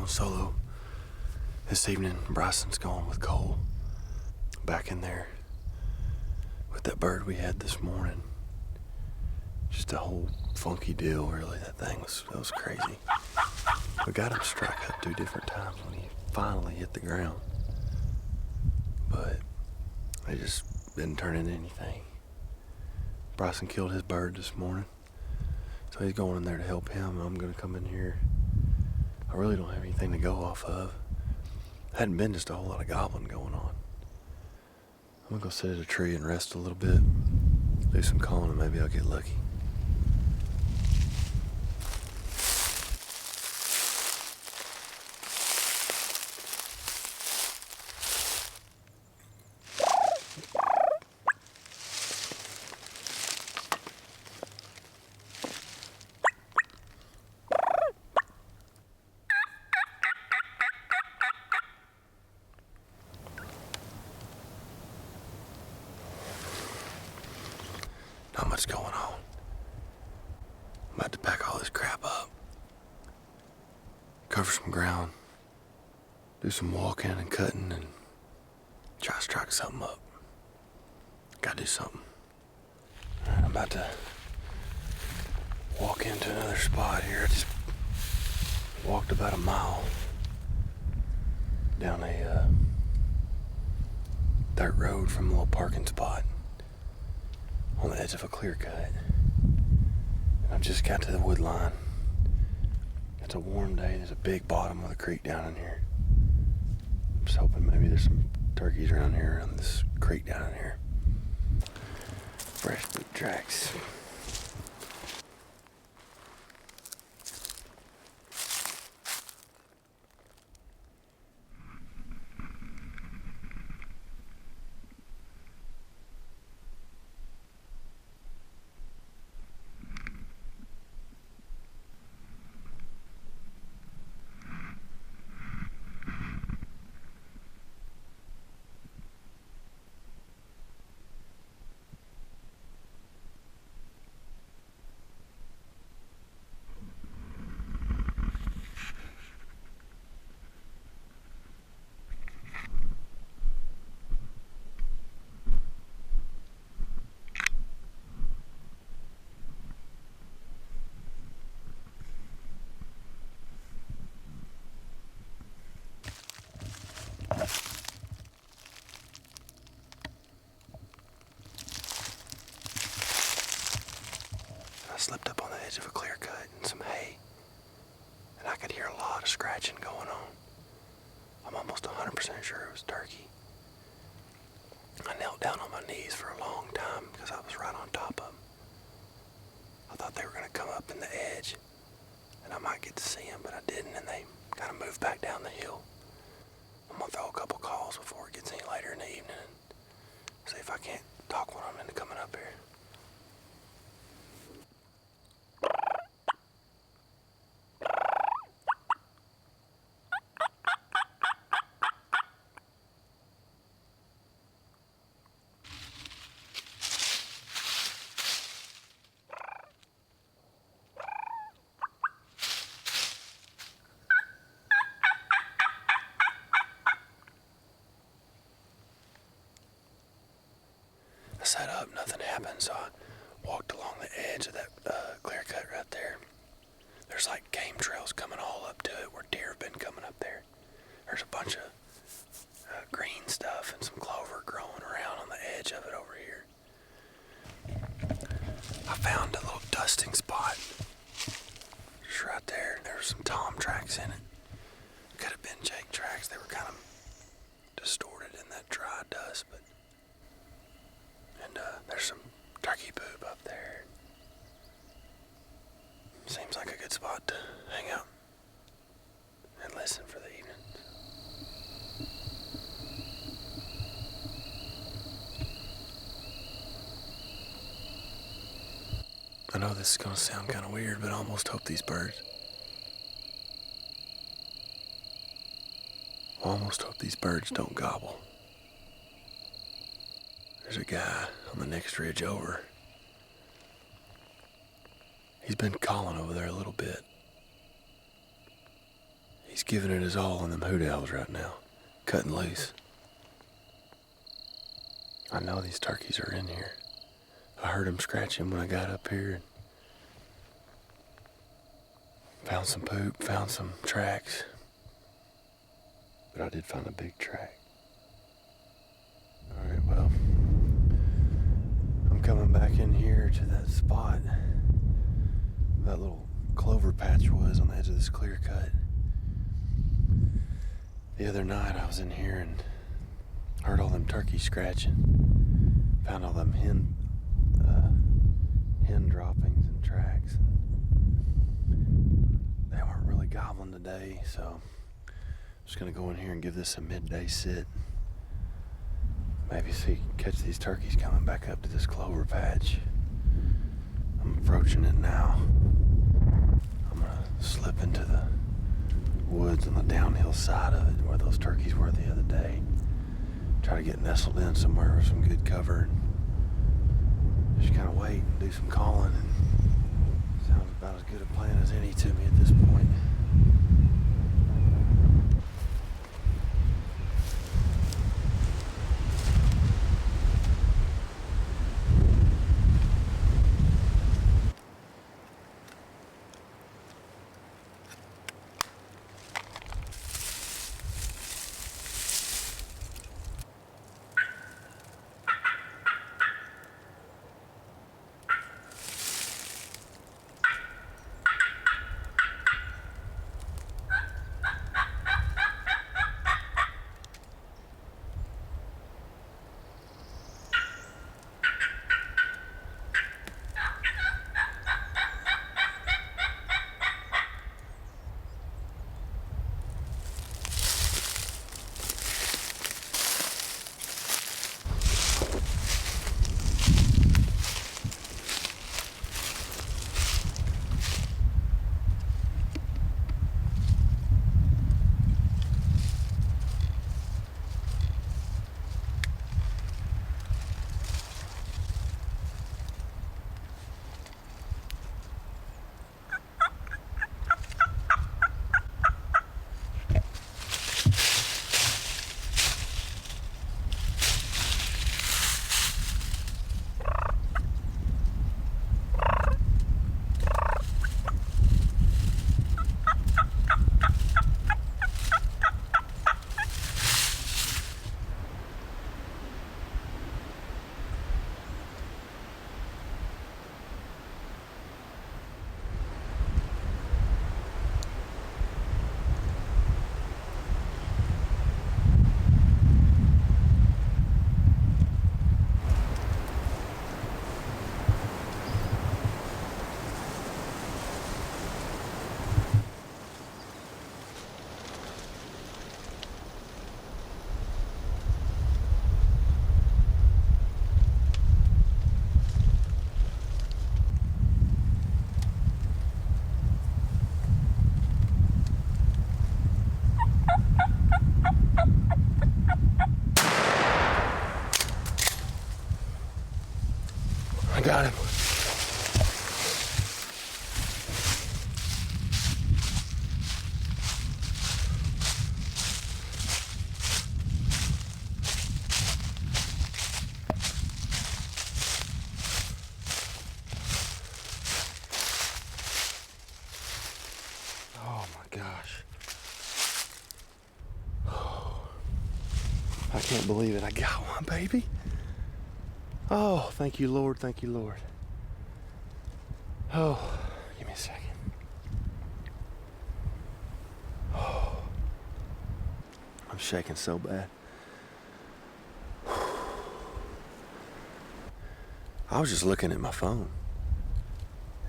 going solo this evening. Bryson's going with Cole back in there with that bird we had this morning. Just a whole funky deal, really. That was crazy. We got him struck up 2 different times when he finally hit the ground, but they just didn't turn into anything. Bryson killed his bird this morning, so he's going in there to help him. I'm going to come in here. I really don't have anything to go off of. Hadn't been just a whole lot of gobbling going on. I'm going to go sit at a tree and rest a little bit, do some calling, and maybe I'll get lucky. Not much going on. I'm about to pack all this crap up, cover some ground, do some walking and cutting, and try to strike something up. Gotta do something. Alright, I'm about to walk into another spot here. I just walked about a mile down a dirt road from a little parking spot on the edge of a clear cut. And I've just got to the wood line. It's a warm day. There's a big bottom of the creek down in here. I'm just hoping maybe there's some turkeys around here on this creek down in here. Fresh boot tracks. I slipped up on the edge of a clear cut in some hay, and I could hear a lot of scratching going on. I'm almost 100% sure it was turkey. I knelt down on my knees for a long time because I was right on top of them. I thought they were going to come up in the edge, and I might get to see them, but I didn't, and they kind of moved back down the hill. I'm going to throw a couple calls before it gets any later in the evening and see if I can't talk one of them into coming up here. Set up, nothing happened, so I walked along the edge of that clear cut right there. There's like game trails coming all up to it where deer have been coming up there. There's a bunch of green stuff and some clover growing around on the edge of it over here. I found a little dusting spot just right there. There were some tom tracks in it. Could have been Jake tracks. They were kind of distorted in that dry dust, but there's some turkey poop up there. Seems like a good spot to hang out and listen for the evening. I know this is going to sound kind of weird, but I almost hope these birds don't gobble. There's a guy on the next ridge over. He's been calling over there a little bit. He's giving it his all on them hoot owls right now, cutting loose. I know these turkeys are in here. I heard them scratching when I got up here and found some poop, found some tracks. But I did find a big track. All right, well, I'm coming back in here to that spot that little clover patch was on the edge of this clear cut. The other night I was in here and heard all them turkeys scratching. Found all them hen droppings and tracks. They weren't really gobbling today, so I'm just gonna go in here and give this a midday sit. Maybe see, catch these turkeys coming back up to this clover patch. I'm approaching it now. I'm gonna slip into the woods on the downhill side of it where those turkeys were the other day. Try to get nestled in somewhere with some good cover and just kind of wait and do some calling. And sounds about as good a plan as any to me at this point. I got him. Oh my gosh. I can't believe it. I got one, baby. Oh, thank you, Lord. Thank you, Lord. Oh, give me a second. Oh, I'm shaking so bad. I was just looking at my phone.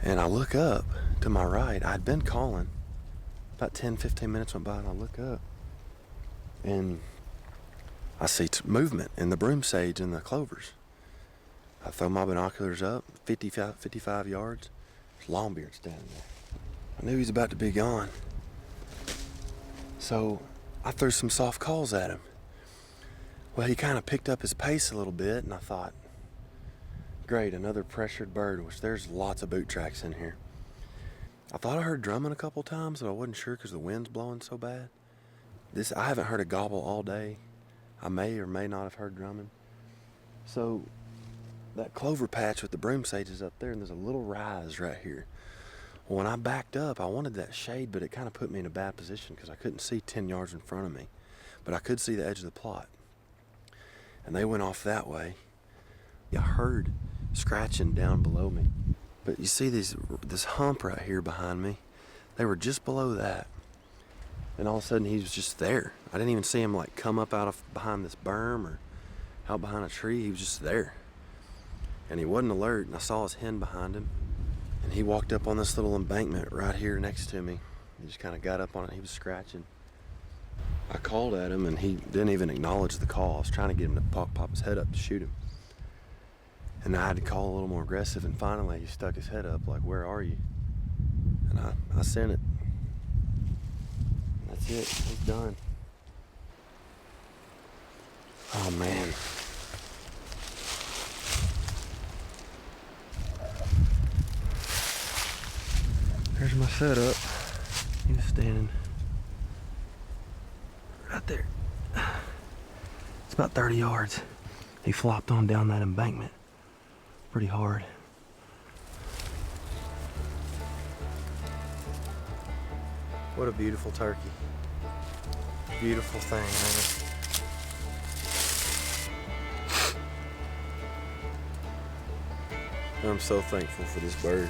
And I look up to my right. I'd been calling. About 10, 15 minutes went by and I look up. And I see movement in the broom sage and the clovers. I throw my binoculars up, 55 yards. There's longbeard standing there. I knew he was about to be gone. So I threw some soft calls at him. Well, he kind of picked up his pace a little bit, and I thought, great, another pressured bird, which there's lots of boot tracks in here. I thought I heard drumming a couple times, but I wasn't sure because the wind's blowing so bad. I haven't heard a gobble all day. I may or may not have heard drumming. So that clover patch with the broom sage is up there, and there's a little rise right here. Well, when I backed up, I wanted that shade, but it kind of put me in a bad position because I couldn't see 10 yards in front of me. But I could see the edge of the plot. And they went off that way. I heard scratching down below me. But you see this hump right here behind me? They were just below that. And all of a sudden he was just there. I didn't even see him like come up out of behind this berm or out behind a tree. He was just there. And he wasn't alert, and I saw his hen behind him. And he walked up on this little embankment right here next to me. He just kind of got up on it. He was scratching. I called at him, and he didn't even acknowledge the call. I was trying to get him to pop his head up to shoot him. And I had to call a little more aggressive, and finally he stuck his head up like, "Where are you?" And I sent it. That's it. He's done. Oh, man. There's my setup. He was standing right there. It's about 30 yards. He flopped on down that embankment pretty hard. What a beautiful turkey. Beautiful thing, man. I'm so thankful for this bird.